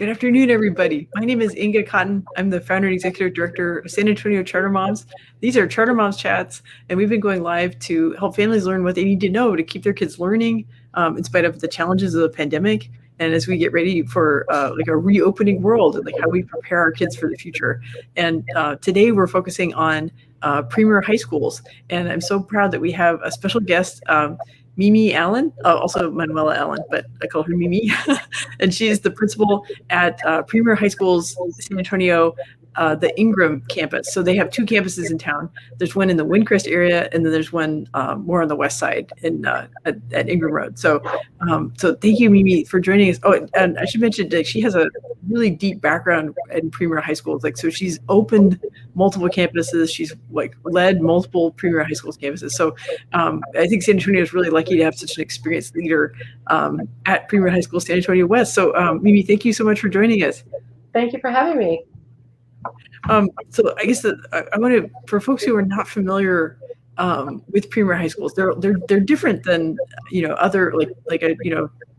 Good afternoon, everybody. My name is Inga Cotton. I'm the founder and executive director of San Antonio Charter Moms. These are Charter Moms Chats, and we've been going live to help families learn what they need to know to keep their kids learning in spite of the challenges of the pandemic. And as we get ready for like a reopening world and like how we prepare our kids for the future. And today we're focusing on premier high schools. And I'm so proud that we have a special guest, Mimi Allen, also Manuela Allen, but I call her Mimi. And she's the principal at Premier High Schools, San Antonio, the Ingram campus. So they have two campuses in town. There's one in the Windcrest area, and then there's one more on the west side at Ingram Road. So thank you, Mimi, for joining us. Oh, and I should mention that she has a really deep background in Premier High Schools. Like, so she's opened multiple campuses. She's like led multiple Premier High Schools campuses. So I think San Antonio is really lucky to have such an experienced leader at Premier High School San Antonio West. So Mimi, thank you so much for joining us. Thank you for having me. So I guess I want to, for folks who are not familiar with Premier High Schools, they're different than other like a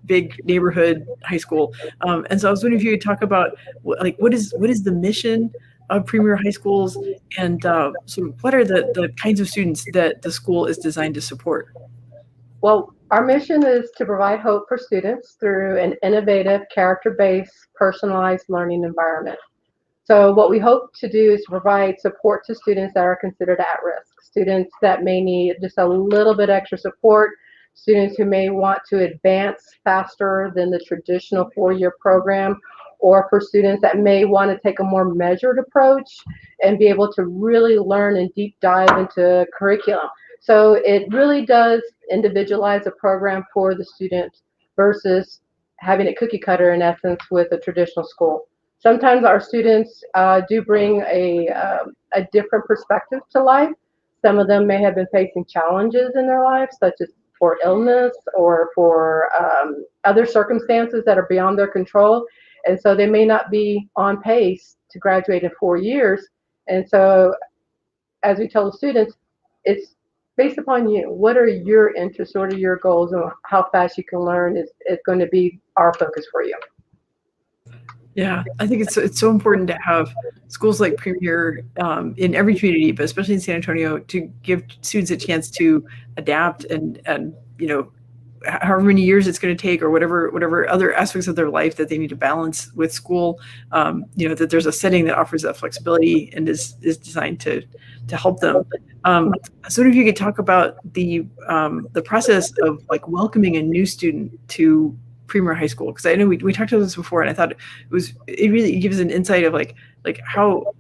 big neighborhood high school. And so I was wondering if you could talk about what is the mission of Premier High Schools, and so what are the kinds of students that the school is designed to support? Well, our mission is to provide hope for students through an innovative, character-based, personalized learning environment. So what we hope to do is provide support to students that are considered at risk, students that may need just a little bit extra support, students who may want to advance faster than the traditional four-year program, or for students that may want to take a more measured approach and be able to really learn and deep dive into curriculum. So it really does individualize a program for the student versus having it cookie cutter in essence with a traditional school. Sometimes our students do bring a different perspective to life. Some of them may have been facing challenges in their lives, such as for illness or for other circumstances that are beyond their control. And so they may not be on pace to graduate in 4 years. And so as we tell the students, it's based upon you. What are your interests? What are your goals? And how fast you can learn is going to be our focus for you. Yeah, I think it's so important to have schools like Premier in every community, but especially in San Antonio, to give students a chance to adapt and however many years it's going to take, or whatever other aspects of their life that they need to balance with school. That there's a setting that offers that flexibility and is designed to help them. So if you could talk about the process of like welcoming a new student to Premier High School, because I know we talked about this before, and I thought it really gives an insight of like how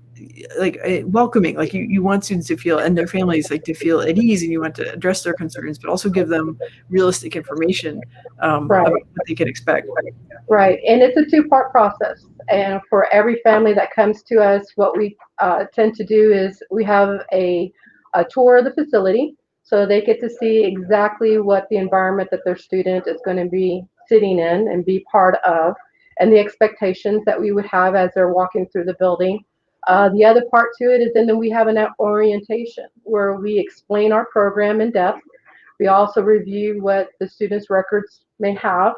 welcoming, like you want students to feel, and their families like to feel at ease, and you want to address their concerns, but also give them realistic information about what they can expect. Right, and it's a two-part process. And for every family that comes to us, what we tend to do is we have a tour of the facility, so they get to see exactly what the environment that their student is going to be sitting in and be part of, and the expectations that we would have as they're walking through the building. The other part to it is, and then we have an orientation where we explain our program in depth. We also review what the students' records may have,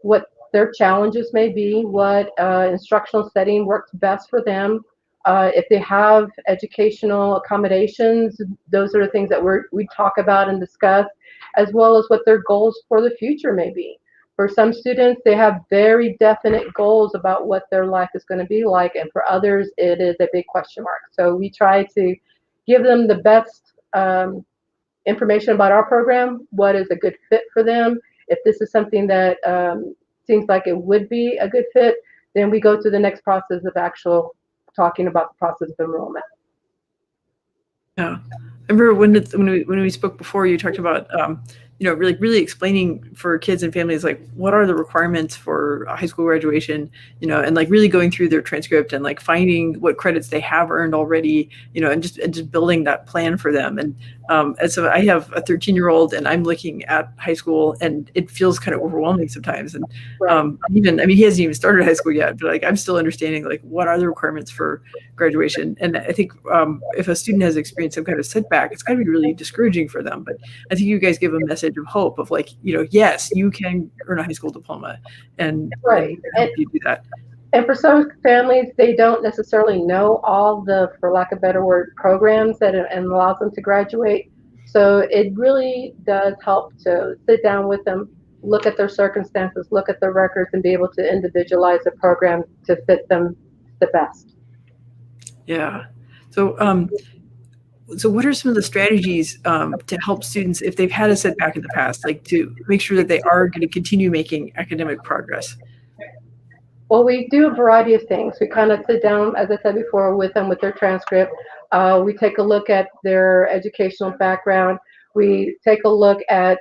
what their challenges may be, what instructional setting works best for them. If they have educational accommodations, those are the things that we talk about and discuss, as well as what their goals for the future may be. For some students, they have very definite goals about what their life is going to be like, and for others, it is a big question mark. So we try to give them the best information about our program, what is a good fit for them. If this is something that seems like it would be a good fit, then we go to the next process of actual talking about the process of enrollment. Yeah, I remember when we spoke before, you talked about really explaining for kids and families like what are the requirements for high school graduation, and like really going through their transcript and like finding what credits they have earned already, and just building that plan for them. And so I have a 13-year-old, and I'm looking at high school, and it feels kind of overwhelming sometimes. And he hasn't even started high school yet, but like I'm still understanding like what are the requirements for graduation. And I think if a student has experienced some kind of setback, it's going to be really discouraging for them. But I think you guys give a message of hope of like, yes, you can earn a high school diploma, and help you do that. And for some families, they don't necessarily know all the, for lack of a better word, programs that and allows them to graduate. So it really does help to sit down with them, look at their circumstances, look at their records, and be able to individualize the program to fit them the best. Yeah. So, so what are some of the strategies to help students if they've had a setback in the past, like to make sure that they are going to continue making academic progress? Well, we do a variety of things. We kind of sit down, as I said before, with them with their transcript. We take a look at their educational background. We take a look at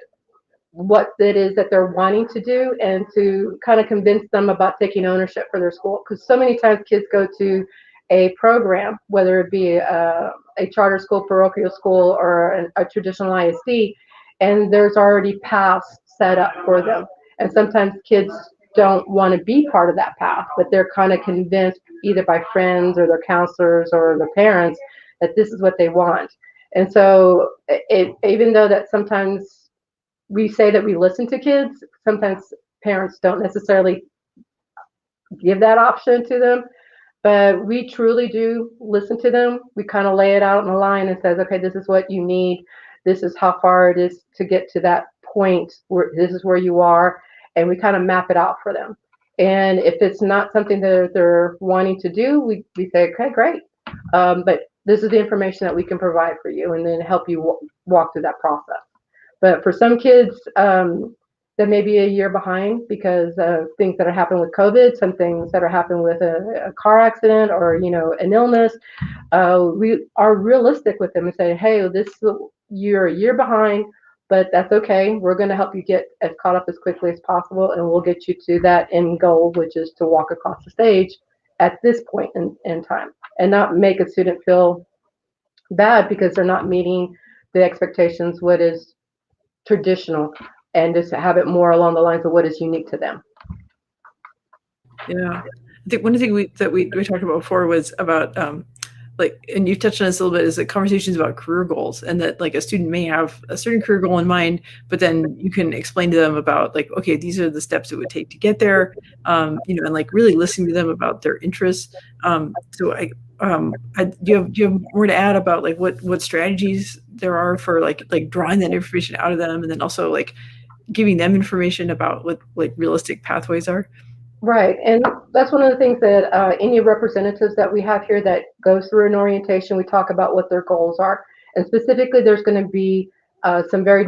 what it is that they're wanting to do and to kind of convince them about taking ownership for their school. Because so many times kids go to a program, whether it be a charter school, parochial school, or a traditional ISD, and there's already paths set up for them. And sometimes kids don't want to be part of that path, but they're kind of convinced either by friends or their counselors or their parents that this is what they want. And so, even though that sometimes we say that we listen to kids, sometimes parents don't necessarily give that option to them, but we truly do listen to them. We kind of lay it out on the line and says, okay, this is what you need. This is how far it is to get to that point where this is where you are. And we kind of map it out for them. And if it's not something that they're wanting to do, we say, okay, great. But this is the information that we can provide for you and then help you walk through that process. But for some kids, that may be a year behind because of things that are happening with COVID, some things that are happening with a car accident or an illness. We are realistic with them and say, hey, you're a year behind, but that's okay. We're going to help you get as caught up as quickly as possible, and we'll get you to that end goal, which is to walk across the stage at this point in time, and not make a student feel bad because they're not meeting the expectations, what is traditional, and just have it more along the lines of what is unique to them. Yeah. I think one of the things we talked about before was about like, and you touched on this a little bit, is like conversations about career goals, and that like a student may have a certain career goal in mind, but then you can explain to them about like, okay, these are the steps it would take to get there, and like really listening to them about their interests. Do you have more to add about like what strategies there are for like drawing that information out of them, and then also like giving them information about what like realistic pathways are? Right, and that's one of the things that any representatives that we have here that goes through an orientation, we talk about what their goals are, and specifically, there's going to be some very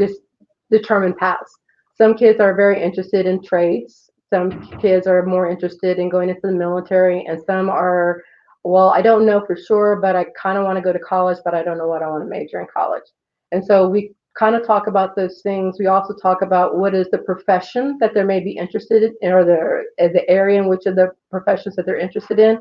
determined paths. Some kids are very interested in trades. Some kids are more interested in going into the military, and some are, well, I don't know for sure, but I kind of want to go to college, but I don't know what I want to major in college. And so we kind of talk about those things. We also talk about what is the profession that they may be interested in, or the area in which of the professions that they're interested in,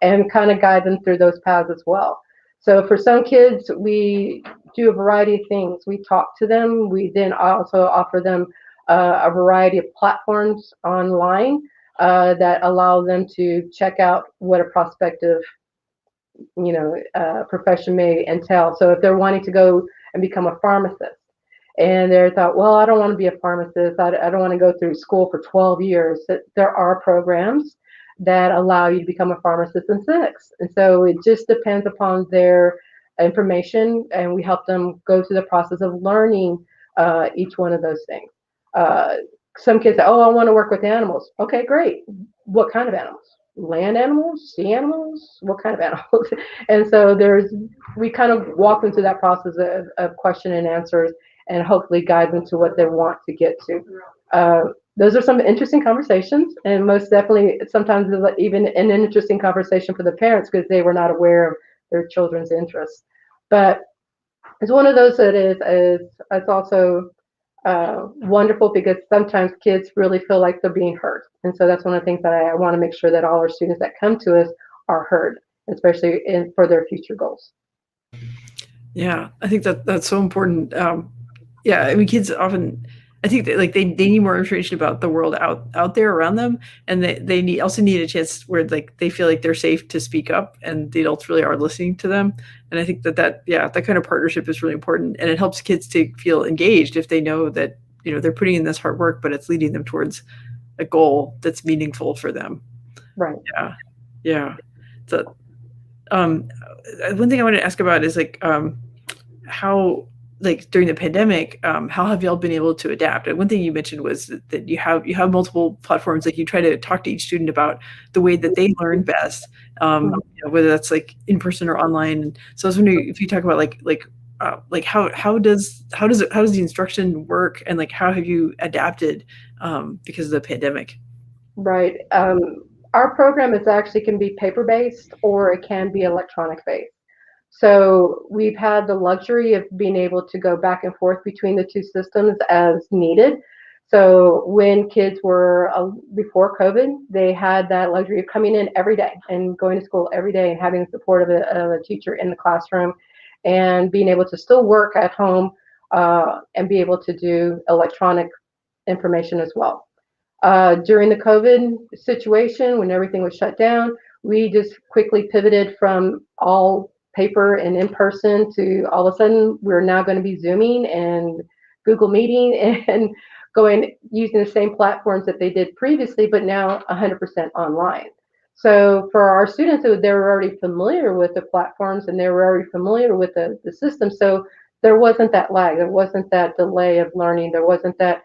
and kind of guide them through those paths as well. So for some kids, we do a variety of things. We talk to them. We then also offer them a variety of platforms online that allow them to check out what a prospective profession may entail. So if they're wanting to go and become a pharmacist, and they thought, well, I don't want to be a pharmacist. I don't want to go through school for 12 years. There are programs that allow you to become a pharmacist in 6. And so it just depends upon their information, and we help them go through the process of learning each one of those things. Uh, some kids say, oh, I want to work with animals. Okay, great. What kind of animals? Land animals, sea animals, what kind of animals? And so we kind of walk them through that process of question and answers, and hopefully guide them to what they want to get to. Those are some interesting conversations, and most definitely sometimes even an interesting conversation for the parents because they were not aware of their children's interests. But it's one of those that is it's also wonderful because sometimes kids really feel like they're being heard. And so that's one of the things that I want to make sure that all our students that come to us are heard, especially for their future goals. Yeah, I think that's so important. Yeah, I mean, kids often, I think that, like they need more information about the world out there around them, and they also need a chance where like they feel like they're safe to speak up, and the adults really are listening to them. And I think that kind of partnership is really important, and it helps kids to feel engaged if they know that they're putting in this hard work, but it's leading them towards a goal that's meaningful for them. Right. Yeah. Yeah. So, um, one thing I want to ask about is like, how, like during the pandemic, how have y'all been able to adapt? And one thing you mentioned was that you have multiple platforms. Like you try to talk to each student about the way that they learn best, Mhm. whether that's like in person or online. So I was wondering if you talk about like how does the instruction work, and like how have you adapted because of the pandemic? Right. Our program is actually can be paper based or it can be electronic based. So we've had the luxury of being able to go back and forth between the two systems as needed. So when kids were before COVID, they had that luxury of coming in every day and going to school every day and having the support of a teacher in the classroom and being able to still work at home and be able to do electronic information as well. During the COVID situation, when everything was shut down, we just quickly pivoted from all paper and in person to all of a sudden we're now going to be Zooming and Google Meeting and going using the same platforms that they did previously, but now 100% online. So for our students, they were already familiar with the platforms and they were already familiar with the system. So there wasn't that lag, there wasn't that delay of learning, there wasn't that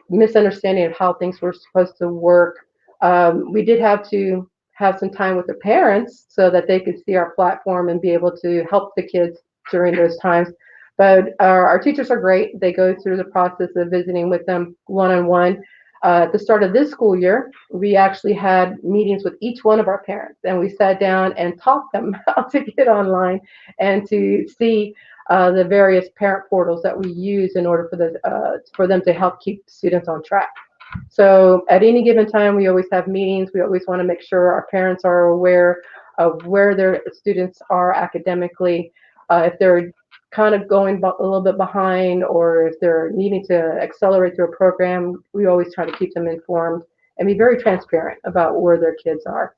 misunderstanding of how things were supposed to work. We did have to have some time with the parents so that they could see our platform and be able to help the kids during those times. But our teachers are great. They go through the process of visiting with them one on one. At the start of this school year, we actually had meetings with each one of our parents, and we sat down and taught them how to get online and to see the various parent portals that we use in order for them to help keep students on track. So at any given time, we always have meetings. We always want to make sure our parents are aware of where their students are academically, if they're kind of going a little bit behind, or if they're needing to accelerate through a program. We always try to keep them informed and be very transparent about where their kids are,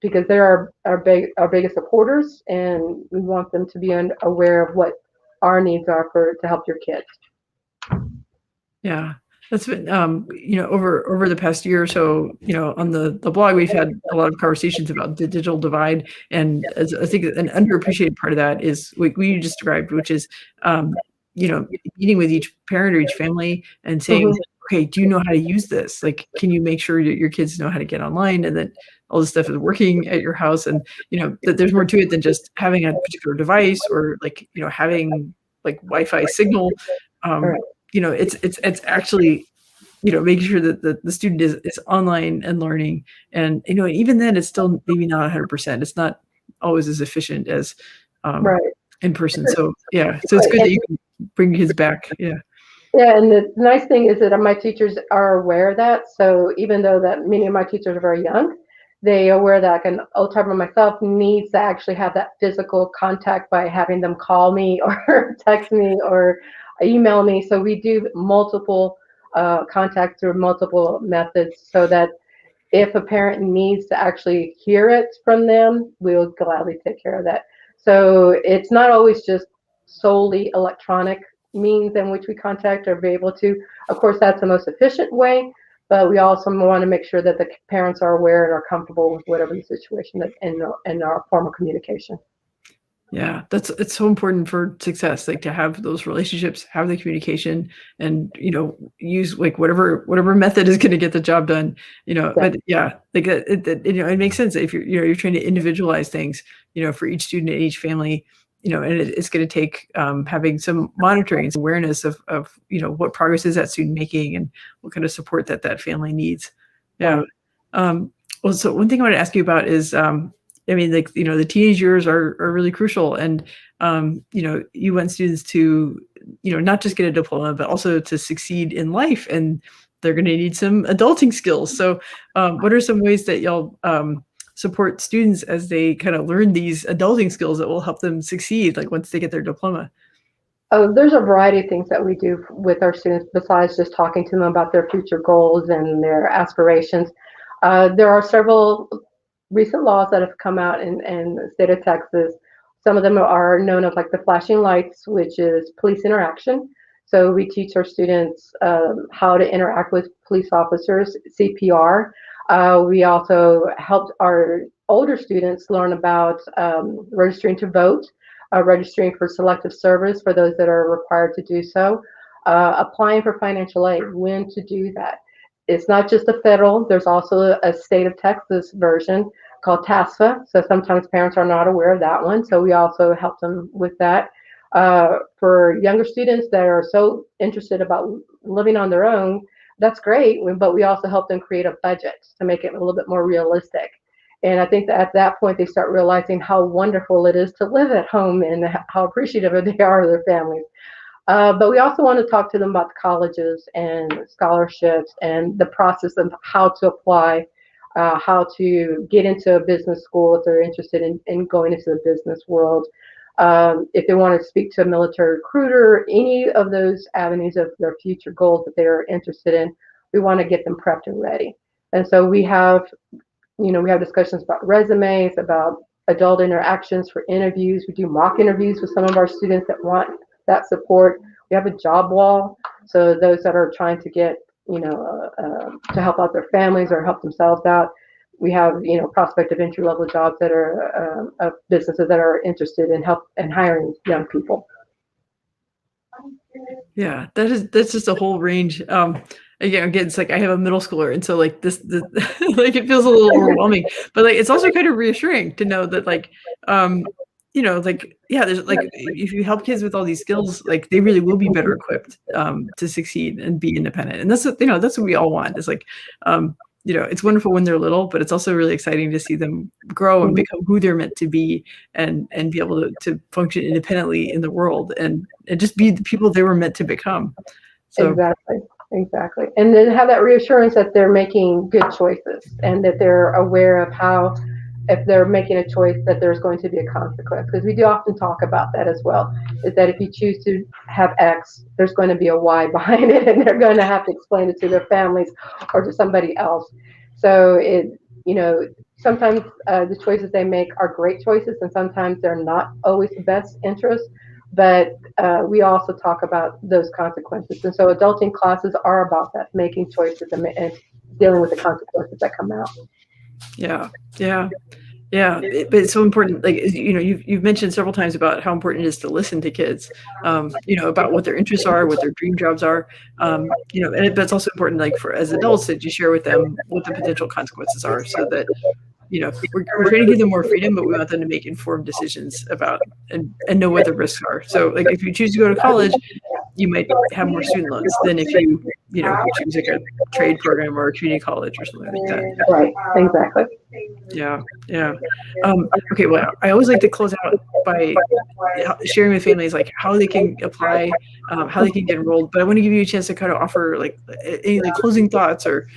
because they're our biggest supporters, and we want them to be aware of what our needs are to help your kids. Yeah, that's been, over the past year or so, on the blog, we've had a lot of conversations about the digital divide, and as I think an underappreciated part of that is what you just described, which is, meeting with each parent or each family and saying, Mhm. "Okay, do you know how to use this? Like, can you make sure that your kids know how to get online and that all this stuff is working at your house?" And, that there's more to it than just having a particular device or like, having like Wi-Fi signal. All Um, right. it's actually, making sure that the student is online and learning. And, even then it's still maybe not 100%. It's not always as efficient as, um, Right. in person. So, yeah. So it's good that you can bring kids back. Yeah. Yeah, and the nice thing is that my teachers are aware of that. So even though that many of my teachers are very young, they are aware that an old timer myself needs to actually have that physical contact by having them call me or text me or email me. So we do multiple contacts through multiple methods so that if a parent needs to actually hear it from them, we'll gladly take care of that. So it's not always just solely electronic means in which we contact or be able to. Of course, that's the most efficient way, but we also want to make sure that the parents are aware and are comfortable with whatever the situation that in our form of communication. Yeah, it's so important for success, like to have those relationships, have the communication, and use like whatever method is going to get the job done. Yeah, But yeah, like it makes sense if you're trying to individualize things, for each student and each family, and it's going to take having some monitoring and some awareness of what progress is that student making and what kind of support that family needs. Yeah. right. Um, well, so one thing I want to ask you about is, I mean, like, the teenage years are really crucial. And, you want students to, not just get a diploma, but also to succeed in life. And they're going to need some adulting skills. So, what are some ways that y'all support students as they kind of learn these adulting skills that will help them succeed, like once they get their diploma? Oh, there's a variety of things that we do with our students besides just talking to them about their future goals and their aspirations. There are several recent laws that have come out in the state of Texas. Some of them are known as like the flashing lights, which is police interaction. So we teach our students how to interact with police officers, CPR. We also helped our older students learn about registering to vote, registering for selective service for those that are required to do so, applying for financial aid, when to do that. It's not just the federal, there's also a state of Texas version called TASFA. So sometimes parents are not aware of that one. So we also help them with that. For younger students that are so interested about living on their own, that's great, but we also help them create a budget to make it a little bit more realistic. And I think that at that point, they start realizing how wonderful it is to live at home and how appreciative they are of their families. But we also want to talk to them about the colleges and scholarships and the process of how to apply, how to get into a business school if they're interested in going into the business world. If they want to speak to a military recruiter, any of those avenues of their future goals that they're interested in, we want to get them prepped and ready. And so we have discussions about resumes, about adult interactions for interviews. We do mock interviews with some of our students that want that support. We have a job wall, so those that are trying to get, to help out their families or help themselves out. We have, prospective entry-level jobs that are of businesses that are interested in help and hiring young people. Yeah, that's just a whole range. Again, it's like I have a middle schooler, and so like this like it feels a little overwhelming, but like it's also kind of reassuring to know that like there's like if you help kids with all these skills, like they really will be better equipped to succeed and be independent. And that's what we all want. It's like it's wonderful when they're little, but it's also really exciting to see them grow and become who they're meant to be and be able to function independently in the world and just be the people they were meant to become. So Exactly. And then have that reassurance that they're making good choices and that they're aware of how, if they're making a choice, that there's going to be a consequence. Because we do often talk about that as well, is that if you choose to have X, there's going to be a Y behind it, and they're going to have to explain it to their families or to somebody else. So sometimes the choices they make are great choices, and sometimes they're not always the best interest. But we also talk about those consequences. And so adulting classes are about that, making choices and dealing with the consequences that come out. Yeah. But it's so important. Like, you've mentioned several times about how important it is to listen to kids, about what their interests are, what their dream jobs are, but it's also important, like for as adults, that you share with them what the potential consequences are so that, we're trying to give them more freedom, but we want them to make informed decisions about and know what the risks are. So like if you choose to go to college, you might have more student loans than if you choose like a trade program or a community college or something like that. Right, exactly. Yeah. Okay, well, I always like to close out by sharing with families like how they can apply, how they can get enrolled. But I want to give you a chance to kind of offer like any like closing thoughts or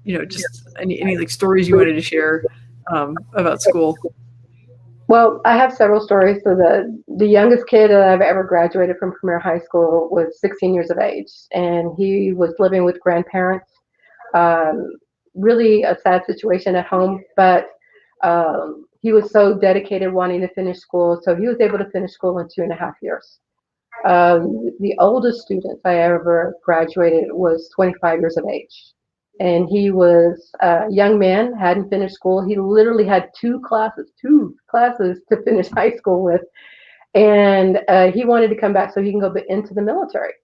just any like stories you wanted to share about school. Well, I have several stories. So the youngest kid that I've ever graduated from Premier High School was 16 years of age, and he was living with grandparents. Really a sad situation at home, but he was so dedicated wanting to finish school, so he was able to finish school in 2.5 years. The oldest student I ever graduated was 25 years of age. And he was a young man, hadn't finished school. He literally had two classes to finish high school with. And he wanted to come back so he can go into the military.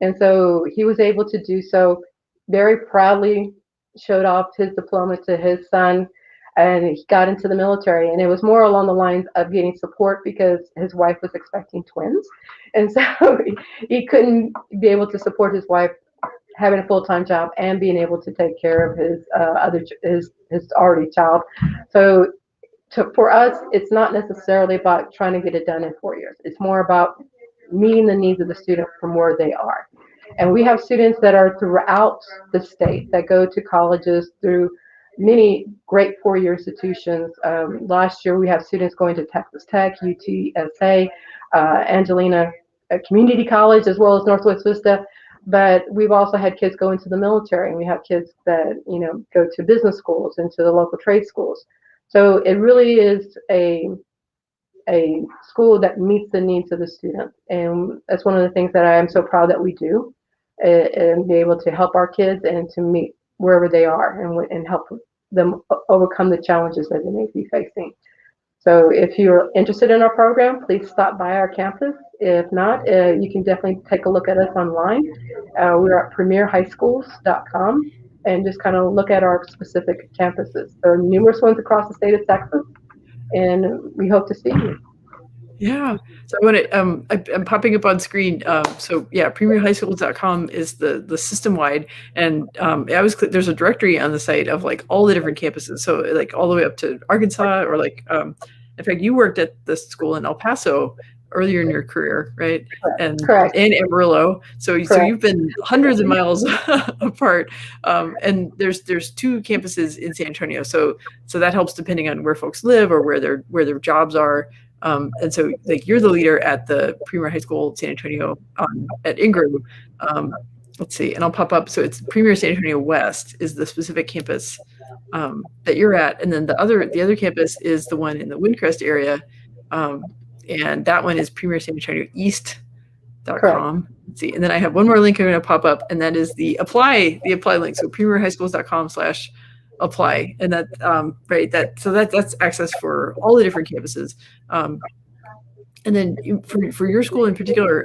And so he was able to do so, very proudly showed off his diploma to his son, and he got into the military. And it was more along the lines of getting support because his wife was expecting twins. And so he couldn't be able to support his wife having a full-time job and being able to take care of his already child. So for us, it's not necessarily about trying to get it done in 4 years. It's more about meeting the needs of the student from where they are. And we have students that are throughout the state that go to colleges through many great four-year institutions. Last year, we have students going to Texas Tech, UTSA, Angelina Community College, as well as Northwest Vista. But we've also had kids go into the military, and we have kids that go to business schools, into the local trade schools. So it really is a school that meets the needs of the student, and that's one of the things that I am so proud that we do, and be able to help our kids and to meet wherever they are, and help them overcome the challenges that they may be facing. So if you're interested in our program, please stop by our campus. If not, you can definitely take a look at us online. We're at premierhighschools.com, and just kind of look at our specific campuses. There are numerous ones across the state of Texas, and we hope to see you. Yeah. So I want to, I'm popping up on screen. So yeah, premierhighschools.com is the system wide. And there's a directory on the site of like all the different campuses. So like all the way up to Arkansas, or like, in fact, you worked at the school in El Paso earlier in your career, right? Correct. And Amarillo. So you've been hundreds of miles apart. And there's 2 campuses in San Antonio. So that helps depending on where folks live or where their jobs are. And so like you're the leader at the Premier High School San Antonio at Ingram. Let's see, and I'll pop up. So it's Premier San Antonio West is the specific campus that you're at, and then the other campus is the one in the Windcrest area, and that one is Premier San Antonio East.com. Let's see, and then I have one more link I'm going to pop up, and that is the apply link. So premierhighschools.com/apply, and that's access for all the different campuses. And then for your school in particular,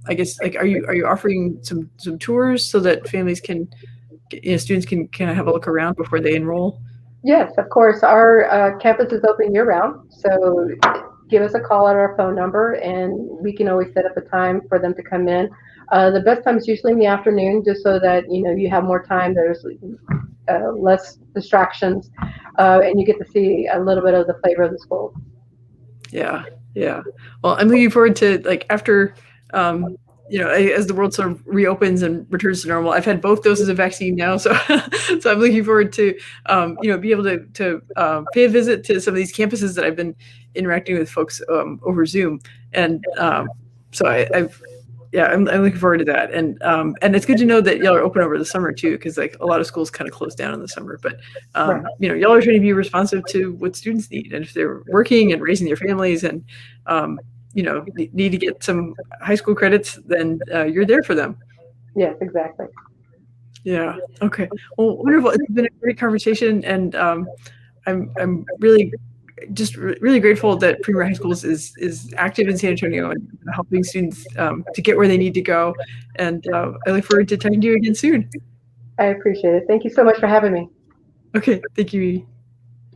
I guess, like, are you offering some tours so that families can, students can kind of have a look around before they enroll? Yes, of course. Our campus is open year round, so give us a call at our phone number, and we can always set up a time for them to come in. The best time is usually in the afternoon, just so that you have more time. There's less distractions, and you get to see a little bit of the flavor of the school. Yeah. Well, I'm looking forward to, like, after, as the world sort of reopens and returns to normal. I've had both doses of vaccine now, so so I'm looking forward to, be able to pay a visit to some of these campuses that I've been interacting with folks over Zoom, and so I'm looking forward to that, and it's good to know that y'all are open over the summer too, because like a lot of schools kind of close down in the summer, but Right. Y'all are trying to be responsive to what students need, and if they're working and raising their families and need to get some high school credits, then you're there for them. Yes, exactly. Yeah. Okay. Well, wonderful. It's been a great conversation, and I'm really really grateful that Premier High Schools is active in San Antonio and helping students to get where they need to go. And I look forward to talking to you again soon. I appreciate it. Thank you so much for having me. Okay. Thank you, Edie.